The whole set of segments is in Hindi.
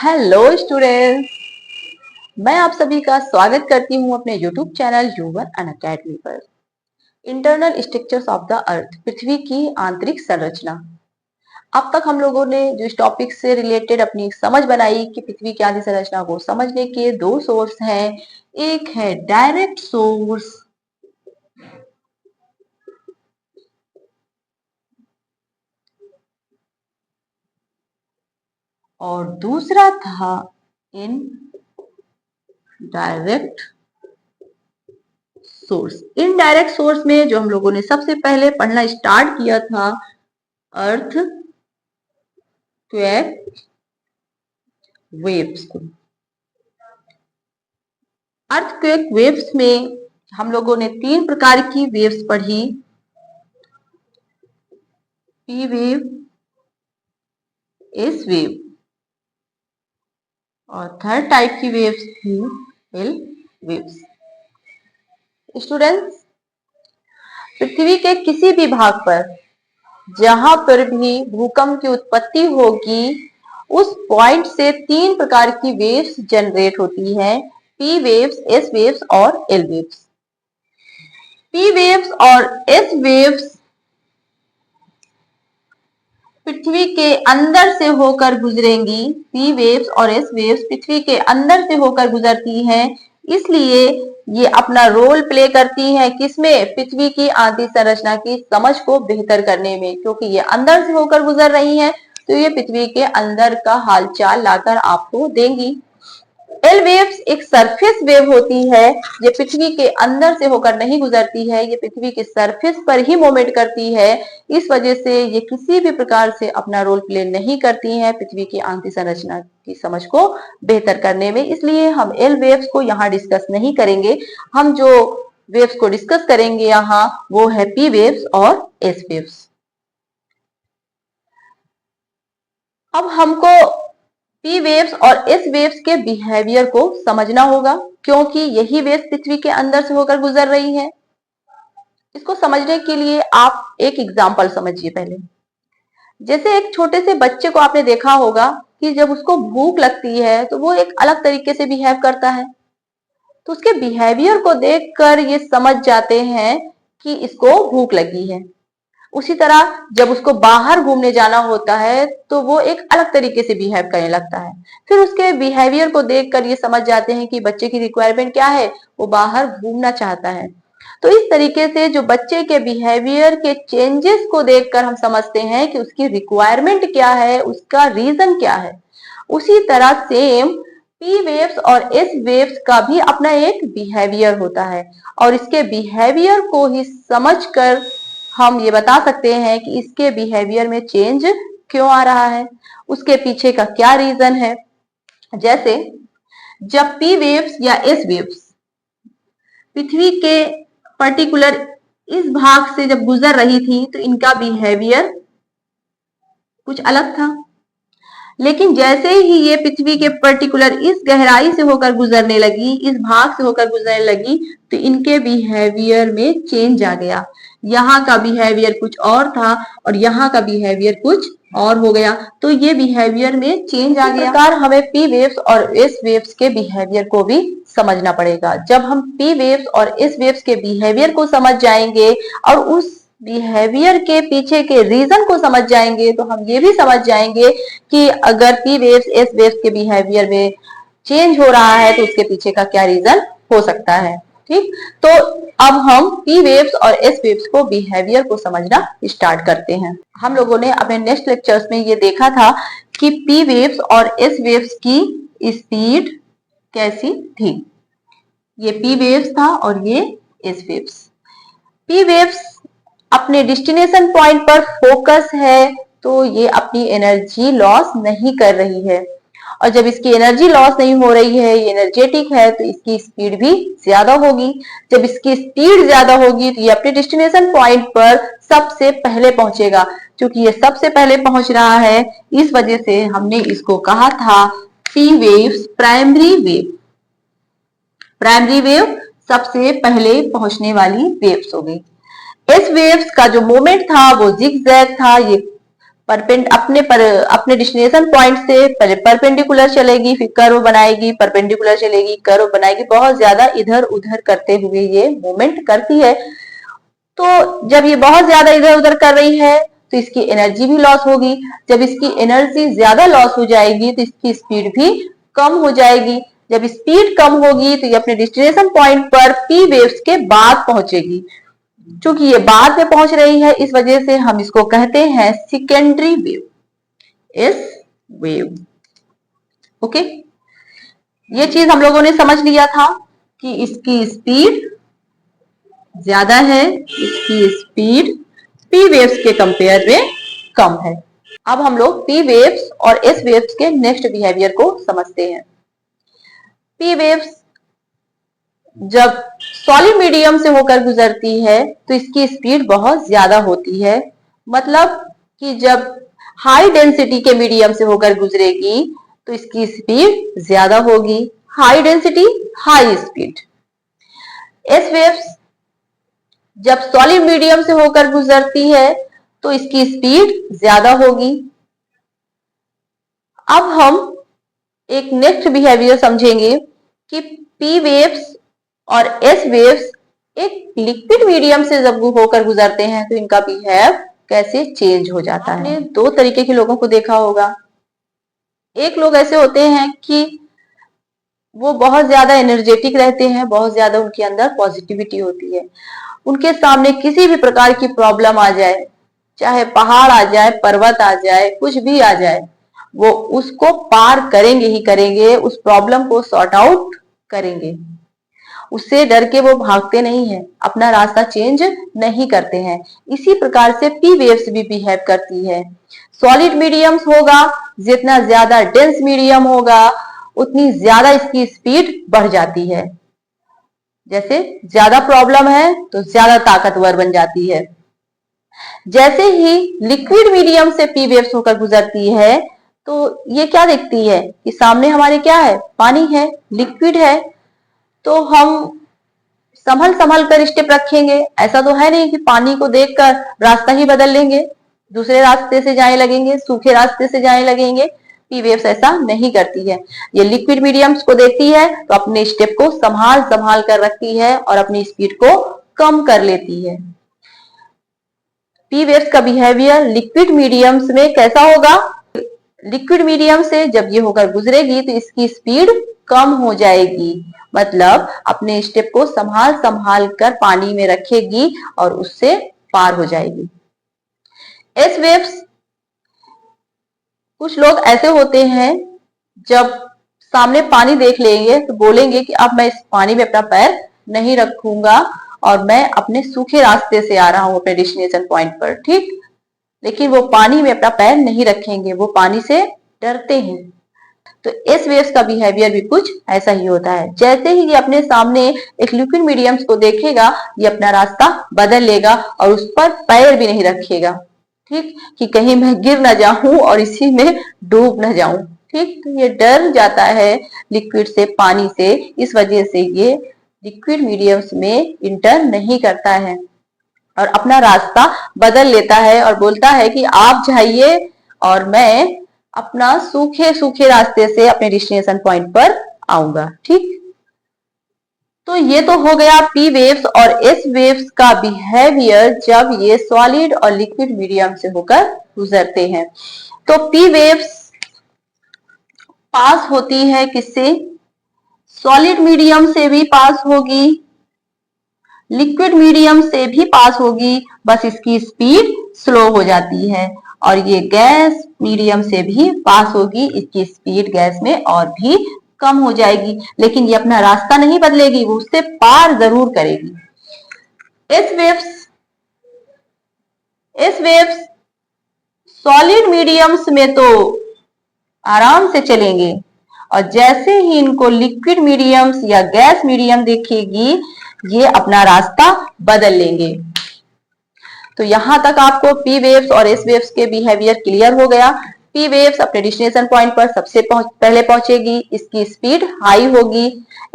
हेलो स्टूडेंट्स, मैं आप सभी का स्वागत करती हूँ अपने YouTube चैनल ह्यूमन अनअकैडमी पर। Internal structures of the earth, पृथ्वी की आंतरिक संरचना। अब तक हम लोगों ने जो इस टॉपिक से रिलेटेड अपनी समझ बनाई कि पृथ्वी की आंतरिक संरचना को समझने के दो सोर्स हैं। एक है डायरेक्ट सोर्स और दूसरा था इनडायरेक्ट सोर्स। इनडायरेक्ट सोर्स में जो हम लोगों ने सबसे पहले पढ़ना स्टार्ट किया था, अर्थ क्वेक वेव्स को। अर्थक्वेक वेव्स में हम लोगों ने तीन प्रकार की वेव्स पढ़ी, पी वेव, एस वेव और थर्ड टाइप की वेव्स थी एल वेव्स। स्टूडेंट्स, पृथ्वी के किसी भी भाग पर जहां पर भी भूकंप की उत्पत्ति होगी, उस पॉइंट से तीन प्रकार की वेव्स जनरेट होती हैं, पी वेव्स, एस वेव्स और एल वेव्स। पी वेव्स और एस वेव्स पृथ्वी के अंदर से होकर गुजरेंगी। पी वेव्स और एस वेव्स पृथ्वी के अंदर से होकर गुजरती हैं, इसलिए ये अपना रोल प्ले करती हैं किसमें? पृथ्वी की आंतरिक संरचना की समझ को बेहतर करने में। क्योंकि ये अंदर से होकर गुजर रही हैं, तो ये पृथ्वी के अंदर का हालचाल लाकर आपको देंगी। एल वेव्स एक सरफेस वेव होती है, ये पृथ्वी के अंदर से होकर नहीं गुजरती है, ये पृथ्वी के सरफेस पर ही मूवमेंट करती है। इस वजह से ये किसी भी प्रकार से अपना रोल प्ले नहीं करती हैं पृथ्वी की आंतरिक संरचना की समझ को बेहतर करने में। इसलिए हम एल वेव्स को यहाँ डिस्कस नहीं करेंगे। हम जो वेव्स को डिस्कस करेंगे यहाँ, वो है पी वेव्स और एस वेव्स। अब हमको पी वेव्स और एस वेव्स के बिहेवियर को समझना होगा, क्योंकि यही वेव्स पृथ्वी के अंदर से होकर गुजर रही हैं। इसको समझने के लिए आप एक एग्जांपल समझिए पहले। जैसे एक छोटे से बच्चे को आपने देखा होगा कि जब उसको भूख लगती है तो वो एक अलग तरीके से बिहेव करता है, तो उसके बिहेवियर को देखकर ये समझ जाते हैं कि इसको भूख लगी है। उसी तरह जब उसको बाहर घूमने जाना होता है तो वो एक अलग तरीके से बिहेव करने लगता है। फिर उसके बिहेवियर को देखकर ये समझ जाते हैं कि बच्चे की रिक्वायरमेंट क्या है, वो बाहर घूमना चाहता है। तो इस तरीके से जो बच्चे के बिहेवियर के चेंजेस को देखकर हम समझते हैं कि उसकी रिक्वायरमेंट क्या है, उसका रीजन क्या है। उसी तरह सेम पी वेव्स और एस वेव्स का भी अपना एक बिहेवियर होता है, और इसके बिहेवियर को ही समझकर हम ये बता सकते हैं कि इसके बिहेवियर में चेंज क्यों आ रहा है, उसके पीछे का क्या रीजन है। जैसे जब पी वेव्स या एस वेव्स पृथ्वी के पर्टिकुलर इस भाग से जब गुजर रही थी तो इनका बिहेवियर कुछ अलग था, लेकिन जैसे ही ये पृथ्वी के पर्टिकुलर इस गहराई से होकर गुजरने लगी, इस भाग से होकर गुजरने लगी, तो इनके बिहेवियर में चेंज आ गया। यहाँ का बिहेवियर कुछ और था और यहाँ का बिहेवियर कुछ और हो गया, तो ये बिहेवियर में चेंज आ गया। इस प्रकार हमें पी वेव्स और एस वेव्स के बिहेवियर को भी समझना पड़ेगा। जब हम पी वेव्स और एस वेव्स के बिहेवियर को समझ जाएंगे और उस बिहेवियर के पीछे के रीजन को समझ जाएंगे, तो हम ये भी समझ जाएंगे कि अगर पी वेव्स एस वेव्स के बिहेवियर में चेंज हो रहा है तो उसके पीछे का क्या रीजन हो सकता है। ठीक, तो अब हम पी वेव्स और एस वेव्स को बिहेवियर को समझना स्टार्ट करते हैं। हम लोगों ने अपने नेक्स्ट लेक्चर्स में ये देखा था कि पी वेव्स और एस वेव्स की स्पीड कैसी थी। ये पी वेव्स था और ये एस वेव्स। पी वेव्स अपने डेस्टिनेशन पॉइंट पर फोकस है, तो ये अपनी एनर्जी लॉस नहीं कर रही है, और जब इसकी एनर्जी लॉस नहीं हो रही है, ये एनर्जेटिक है, तो इसकी स्पीड भी ज्यादा होगी। जब इसकी स्पीड ज्यादा होगी तो ये अपने डेस्टिनेशन पॉइंट पर सबसे पहले पहुंचेगा। क्योंकि ये सबसे पहले पहुंच रहा है, इस वजह से हमने इसको कहा था P waves primary wave. Primary wave सबसे पहले पहुंचने वाली वेव्स हो गई। एस वेव्स का जो मोमेंट था वो जिगजैग था, ये अपने डेस्टिनेशन पॉइंट से पहले परपेंडिकुलर चलेगी, फिर कर्व बनाएगी, परपेंडिकुलर चलेगी, कर्व बनाएगी, बहुत ज्यादा इधर उधर करते हुए ये मूवमेंट करती है। तो जब ये बहुत ज्यादा इधर उधर कर रही है तो इसकी एनर्जी भी लॉस होगी। जब इसकी एनर्जी ज्यादा लॉस हो जाएगी तो इसकी स्पीड भी कम हो जाएगी। जब स्पीड कम होगी तो ये अपने डेस्टिनेशन पॉइंट पर पी वेव्स के बाद पहुंचेगी। चूंकि ये बाद में पहुंच रही है, इस वजह से हम इसको कहते हैं secondary wave, S wave. Okay, ये चीज हम लोगों ने समझ लिया था कि इसकी स्पीड ज्यादा है, इसकी स्पीड पी वेव्स के कंपेयर में कम है। अब हम लोग पी वेव्स और एस वेव्स के नेक्स्ट बिहेवियर को समझते हैं। पी वेव्स जब सॉलिड मीडियम से होकर गुजरती है तो इसकी स्पीड बहुत ज्यादा होती है। मतलब कि जब हाई डेंसिटी के मीडियम से होकर गुजरेगी तो इसकी स्पीड ज्यादा होगी। High density, high speed. S waves जब सॉलिड मीडियम से होकर गुजरती है तो इसकी स्पीड ज्यादा होगी। अब हम एक नेक्स्ट बिहेवियर समझेंगे कि पी वेव्स और एस वेव्स एक लिक्विड मीडियम से जब होकर गुजरते हैं तो इनका बिहेव कैसे चेंज हो जाता है। आपने दो तरीके के लोगों को देखा होगा। एक लोग ऐसे होते हैं कि वो बहुत ज्यादा एनर्जेटिक रहते हैं, बहुत ज्यादा उनके अंदर पॉजिटिविटी होती है। उनके सामने किसी भी प्रकार की प्रॉब्लम आ जाए, चाहे पहाड़ आ जाए, पर्वत आ जाए, कुछ भी आ जाए, वो उसको पार करेंगे ही करेंगे, उस प्रॉब्लम को सॉर्ट आउट करेंगे। उससे डर के वो भागते नहीं हैं, अपना रास्ता चेंज नहीं करते हैं। इसी प्रकार से पी वेव्स भी बिहेव करती है। सॉलिड मीडियम्स होगा, जितना ज्यादा डेंस मीडियम होगा उतनी ज्यादा इसकी स्पीड बढ़ जाती है। जैसे ज्यादा प्रॉब्लम है तो ज्यादा ताकतवर बन जाती है। जैसे ही लिक्विड मीडियम से पी वेव्स होकर गुजरती है तो ये क्या देखती है कि सामने हमारे क्या है, पानी है, लिक्विड है। तो हम संभल संभल कर स्टेप रखेंगे। ऐसा तो है नहीं कि पानी को देखकर रास्ता ही बदल लेंगे, दूसरे रास्ते से जाने लगेंगे, सूखे रास्ते से जाने लगेंगे। पी वेव्स ऐसा नहीं करती है। ये लिक्विड मीडियम्स को देखती है तो अपने स्टेप को संभाल संभाल कर रखती है और अपनी स्पीड को कम कर लेती है। पी वेव्स का बिहेवियर लिक्विड मीडियम्स में कैसा होगा? लिक्विड मीडियम से जब ये होकर गुजरेगी तो इसकी स्पीड कम हो जाएगी। मतलब अपने स्टेप को संभाल संभाल कर पानी में रखेगी और उससे पार हो जाएगी। एस वेव्स, कुछ लोग ऐसे होते हैं जब सामने पानी देख लेंगे तो बोलेंगे कि अब मैं इस पानी में अपना पैर नहीं रखूंगा और मैं अपने सूखे रास्ते से आ रहा हूं अपने डेस्टिनेशन पॉइंट पर, ठीक। लेकिन वो पानी में अपना पैर नहीं रखेंगे, वो पानी से डरते हैं। तो एस वेव्स का बिहेवियर भी कुछ ऐसा ही होता है। जैसे ही ये अपने सामने एक लिक्विड मीडियम्स को देखेगा, ये अपना रास्ता बदल लेगा और उस पर पैर भी नहीं रखेगा, ठीक, कि कहीं मैं गिर ना जाऊं और इसी में डूब ना जाऊं, ठीक। तो ये डर जाता है लिक्विड से, पानी से, इस वजह से ये लिक्विड मीडियम्स में इंटर नहीं करता है और अपना रास्ता बदल लेता है और बोलता है कि आप जाइए और मैं अपना सूखे सूखे रास्ते से अपने डेस्टिनेशन पॉइंट पर आऊंगा, ठीक। तो ये तो हो गया पी वेव्स और एस वेव्स का बिहेवियर जब ये सॉलिड और लिक्विड मीडियम से होकर गुजरते हैं। तो पी वेव्स पास होती है किससे? सॉलिड मीडियम से भी पास होगी, लिक्विड मीडियम से भी पास होगी, बस इसकी स्पीड स्लो हो जाती है। और ये गैस मीडियम से भी पास होगी, इसकी स्पीड गैस में और भी कम हो जाएगी, लेकिन ये अपना रास्ता नहीं बदलेगी, वो उससे पार जरूर करेगी। एस वेव्स सॉलिड मीडियम्स में तो आराम से चलेंगे और जैसे ही इनको लिक्विड मीडियम्स या गैस मीडियम दिखेगी, ये अपना रास्ता बदल लेंगे। तो यहां तक आपको पी वेव्स और एस वेव्स के बिहेवियर क्लियर हो गया। पी वेव्स अपने डेस्टिनेशन पॉइंट पर सबसे पहले पहुंचेगी, इसकी स्पीड हाई होगी।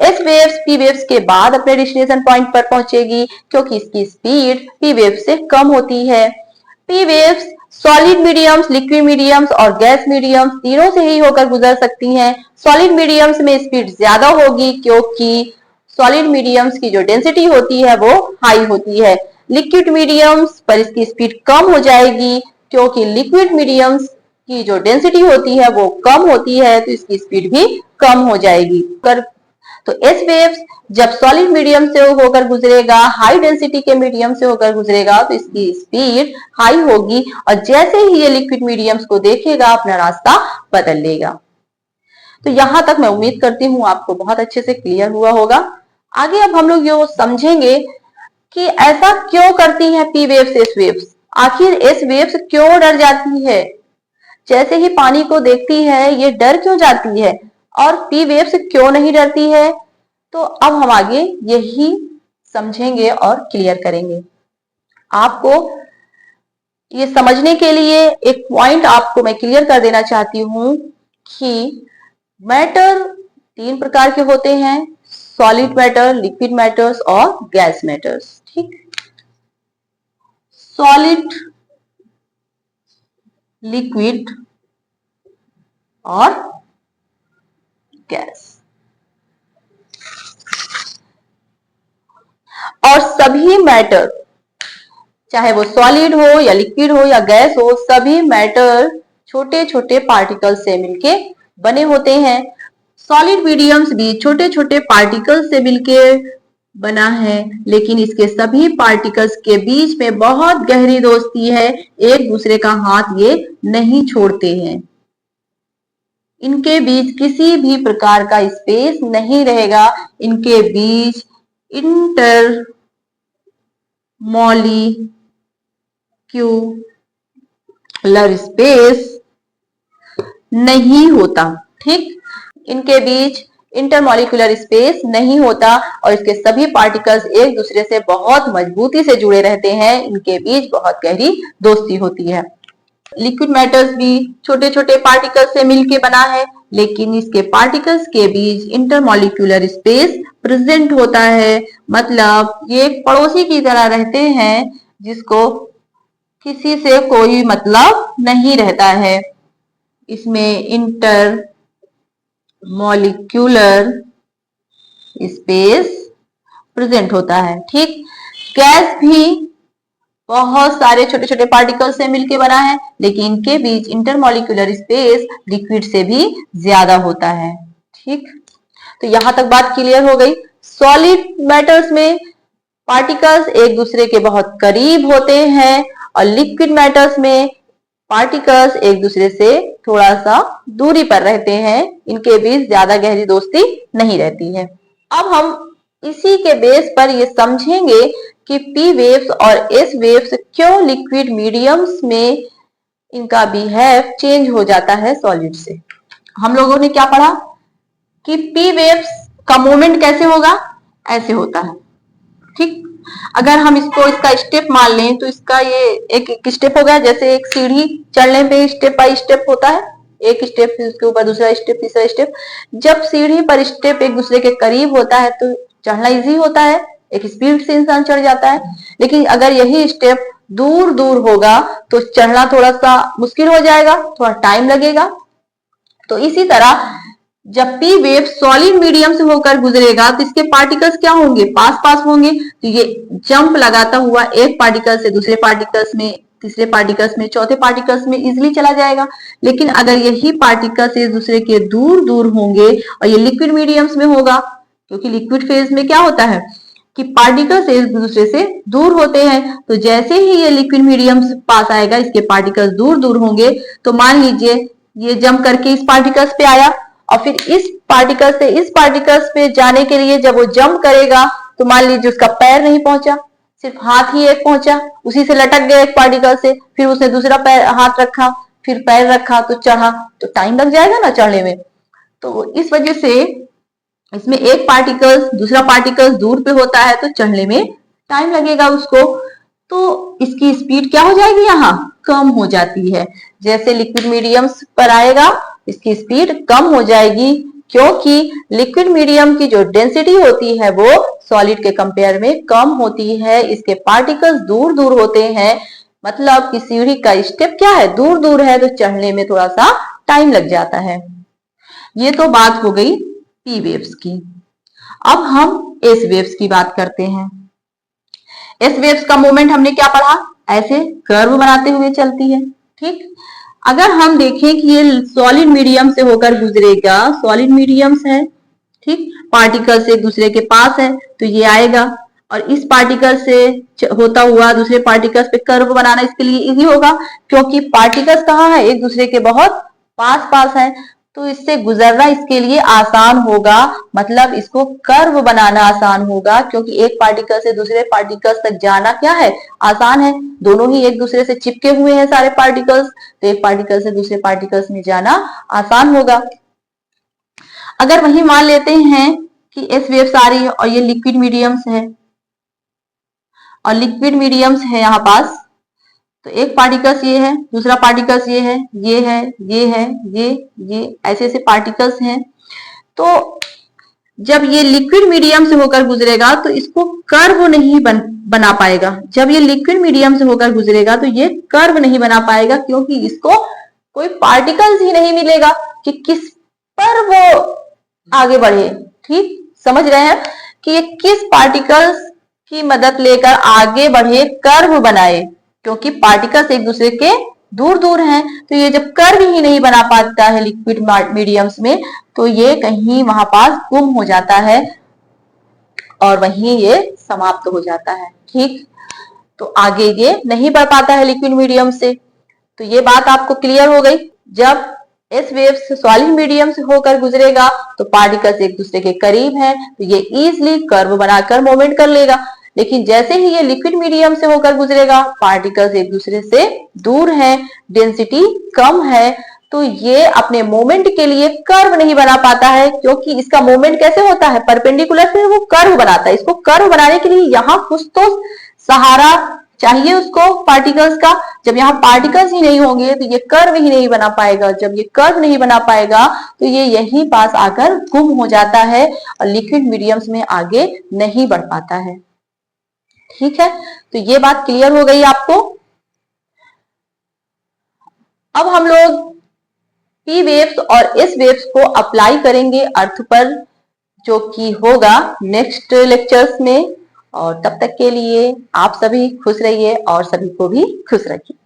एस वेव्स पी वेव्स के बाद अपने डेस्टिनेशन पॉइंट पर पहुंचेगी क्योंकि इसकी स्पीड पी वेव्स से कम होती है। P waves solid mediums, liquid mediums और गैस मीडियम्स तीनों से ही होकर गुजर सकती हैं। सॉलिड मीडियम्स में स्पीड ज्यादा होगी क्योंकि सॉलिड मीडियम्स की जो डेंसिटी होती है वो हाई होती है। लिक्विड मीडियम्स पर इसकी स्पीड कम हो जाएगी क्योंकि लिक्विड मीडियम्स की जो डेंसिटी होती है वो कम होती है, तो इसकी स्पीड भी कम हो जाएगी। तो एस वेव्स जब सॉलिड मीडियम से होकर गुजरेगा, हाई डेंसिटी के मीडियम से होकर गुजरेगा, तो इसकी स्पीड हाई होगी और जैसे ही ये लिक्विड मीडियम्स को देखेगा अपना रास्ता बदल लेगा। तो यहां तक मैं उम्मीद करती हूँ आपको बहुत अच्छे से क्लियर हुआ होगा। आगे अब हम लोग ये समझेंगे कि ऐसा क्यों करती है पी वेव्स एस वेव्स, आखिर एस वेव्स क्यों डर जाती है, जैसे ही पानी को देखती है ये डर क्यों जाती है और पी वेव्स क्यों नहीं डरती है। तो अब हम आगे यही समझेंगे और क्लियर करेंगे। आपको ये समझने के लिए एक पॉइंट आपको मैं क्लियर कर देना चाहती हूं कि मैटर तीन प्रकार के होते हैं, सॉलिड मैटर, लिक्विड मैटर्स और गैस मैटर्स। ठीक, सॉलिड, लिक्विड और गैस। और सभी मैटर, चाहे वो सॉलिड हो या लिक्विड हो या गैस हो, सभी मैटर छोटे छोटे पार्टिकल्स से मिलके बने होते हैं। सॉलिड मीडियम्स भी छोटे छोटे पार्टिकल्स से मिलके बना है, लेकिन इसके सभी पार्टिकल्स के बीच में बहुत गहरी दोस्ती है, एक दूसरे का हाथ ये नहीं छोड़ते हैं। इनके बीच किसी भी प्रकार का स्पेस नहीं रहेगा, इनके बीच इंटर मॉलिक्यूलर स्पेस नहीं होता। ठीक, इनके बीच इंटरमॉलिक्यूलर स्पेस नहीं होता और इसके सभी पार्टिकल्स एक दूसरे से बहुत मजबूती से जुड़े रहते हैं, इनके बीच बहुत गहरी दोस्ती होती है। लिक्विड मैटर्स भी छोटे छोटे पार्टिकल्स से मिलके बना है, लेकिन इसके पार्टिकल्स के बीच इंटरमॉलिक्यूलर स्पेस प्रेजेंट होता है, मतलब ये एक पड़ोसी की तरह रहते हैं जिसको किसी से कोई मतलब नहीं रहता है। इसमें इंटर मॉलिक्यूलर स्पेस प्रेजेंट होता है। ठीक, गैस भी बहुत सारे छोटे छोटे पार्टिकल से मिलकर बना है, लेकिन इनके बीच इंटरमॉलिक्यूलर स्पेस लिक्विड से भी ज्यादा होता है। ठीक, तो यहां तक बात क्लियर हो गई। सॉलिड मैटर्स में पार्टिकल्स एक दूसरे के बहुत करीब होते हैं और लिक्विड मैटर्स में पार्टिकल्स एक दूसरे से थोड़ा सा दूरी पर रहते हैं, इनके बीच ज्यादा गहरी दोस्ती नहीं रहती है। अब हम इसी के बेस पर ये समझेंगे कि पी वेव्स और एस वेव्स क्यों लिक्विड मीडियम्स में इनका बिहेव चेंज हो जाता है सॉलिड से। हम लोगों ने क्या पढ़ा कि पी वेव्स का मूवमेंट कैसे होगा, ऐसे होता है। ठीक, अगर हम इसका स्टेप मान लें तो इसका ये एक स्टेप हो गया, जैसे एक सीढ़ी चढ़ने पे स्टेप बाय स्टेप होता है, एक स्टेप फिर उसके ऊपर दूसरा स्टेप तीसरा स्टेप। जब सीढ़ी पर स्टेप एक दूसरे के करीब होता है तो चढ़ना इजी होता है, एक स्पीड से इंसान चढ़ जाता है। लेकिन अगर यही स्टेप दूर दूर होगा तो चढ़ना थोड़ा सा मुश्किल हो जाएगा, थोड़ा टाइम लगेगा। तो इसी तरह जब पी वेव सॉलिड मीडियम से होकर गुजरेगा तो इसके पार्टिकल्स क्या होंगे, पास पास होंगे, तो ये जंप लगाता हुआ एक पार्टिकल से दूसरे पार्टिकल्स में, तीसरे पार्टिकल्स में, चौथे पार्टिकल्स में इजिली चला जाएगा। लेकिन अगर यही पार्टिकल्स एक दूसरे के दूर दूर होंगे और ये लिक्विड मीडियम्स में होगा, क्योंकि लिक्विड फेज में क्या होता है कि पार्टिकल्स एक दूसरे से दूर होते हैं, तो जैसे ही ये लिक्विड मीडियम पास आएगा इसके पार्टिकल्स दूर दूर होंगे। तो मान लीजिए ये जंप करके इस पार्टिकल्स पे आया और फिर इस पार्टिकल से इस पार्टिकल्स पे जाने के लिए जब वो जंप करेगा तो मान लीजिए उसका पैर नहीं पहुंचा, सिर्फ हाथ ही एक पहुंचा, उसी से लटक गया एक पार्टिकल से, फिर उसने दूसरा पैर हाथ रखा, फिर पैर रखा तो चढ़ा, तो टाइम लग जाएगा ना चढ़ने में। तो इस वजह से इसमें एक पार्टिकल दूसरा पार्टिकल दूर पे होता है तो चढ़ने में टाइम लगेगा उसको, तो इसकी स्पीड क्या हो जाएगी, यहाँ कम हो जाती है। जैसे लिक्विड मीडियम्स पर आएगा इसकी स्पीड कम हो जाएगी, क्योंकि लिक्विड मीडियम की जो डेंसिटी होती है वो सॉलिड के कंपेयर में कम होती है, इसके पार्टिकल्स दूर दूर होते हैं, मतलब कि सीढ़ी का स्टेप क्या है, दूर दूर है, तो चढ़ने में थोड़ा सा टाइम लग जाता है। ये तो बात हो गई पी वेव्स की। अब हम एस वेव्स की बात करते हैं। एस वेव्स का मोमेंट हमने क्या पढ़ा, ऐसे कर्व बनाते हुए चलती है। ठीक, अगर हम देखें कि ये सॉलिड मीडियम से होकर गुजरेगा, सॉलिड मीडियम्स है, ठीक, पार्टिकल्स एक दूसरे के पास है, तो ये आएगा और इस पार्टिकल से होता हुआ दूसरे पार्टिकल्स पे कर्व बनाना इसके लिए इजी होगा, क्योंकि पार्टिकल्स कहाँ है, एक दूसरे के बहुत पास पास है, तो इससे गुजरना इसके लिए आसान होगा। मतलब इसको कर्व बनाना आसान होगा, क्योंकि एक पार्टिकल से दूसरे पार्टिकल्स तक जाना क्या है, आसान है। दोनों ही एक दूसरे से चिपके हुए हैं सारे पार्टिकल्स, तो एक पार्टिकल से दूसरे पार्टिकल्स में जाना आसान होगा। अगर वही मान लेते हैं कि एस वेव्स आ रही है और ये लिक्विड मीडियम्स है, और लिक्विड मीडियम्स है यहाँ पास, तो एक पार्टिकल्स ये है, दूसरा पार्टिकल्स ये है, ये है, ये है, ये ऐसे ऐसे पार्टिकल्स हैं। तो जब ये लिक्विड मीडियम से होकर गुजरेगा तो इसको कर्व नहीं बना पाएगा। जब ये लिक्विड मीडियम से होकर गुजरेगा तो ये कर्व नहीं बना पाएगा, क्योंकि इसको कोई पार्टिकल्स ही नहीं मिलेगा कि किस पर वो आगे बढ़े। ठीक, समझ रहे हैं कि ये किस पार्टिकल्स की मदद लेकर आगे बढ़े, कर्व बनाए, क्योंकि पार्टिकल्स एक दूसरे के दूर दूर हैं, तो ये जब कर्व ही नहीं बना पाता है लिक्विड मीडियम्स में, तो ये कहीं वहां पास गुम हो जाता है और वहीं ये समाप्त हो जाता है। ठीक, तो आगे ये नहीं बढ़ पाता है लिक्विड मीडियम से। तो ये बात आपको क्लियर हो गई। जब एस वेव्स सॉलिड मीडियम से होकर गुजरेगा तो पार्टिकल्स एक दूसरे के करीब हैं, तो ये इजिली कर्व बनाकर मूवमेंट कर लेगा। लेकिन जैसे ही ये लिक्विड मीडियम से होकर गुजरेगा, पार्टिकल्स एक दूसरे से दूर हैं, डेंसिटी कम है, तो ये अपने मोमेंट के लिए कर्व नहीं बना पाता है, क्योंकि इसका मोमेंट कैसे होता है, परपेंडिकुलर से वो कर्व बनाता है। इसको कर्व बनाने के लिए यहाँ कुछ तो सहारा चाहिए उसको पार्टिकल्स का। जब यहाँ पार्टिकल्स ही नहीं होंगे तो ये कर्व ही नहीं बना पाएगा। जब ये कर्व नहीं बना पाएगा तो ये यहीं पास आकर गुम हो जाता है और लिक्विड मीडियम्स में आगे नहीं बढ़ पाता है। ठीक है, तो ये बात क्लियर हो गई आपको। अब हम लोग पी वेव्स और एस वेव्स को अप्लाई करेंगे अर्थ पर, जो कि होगा नेक्स्ट लेक्चर्स में। और तब तक के लिए आप सभी खुश रहिए और सभी को भी खुश रखिए।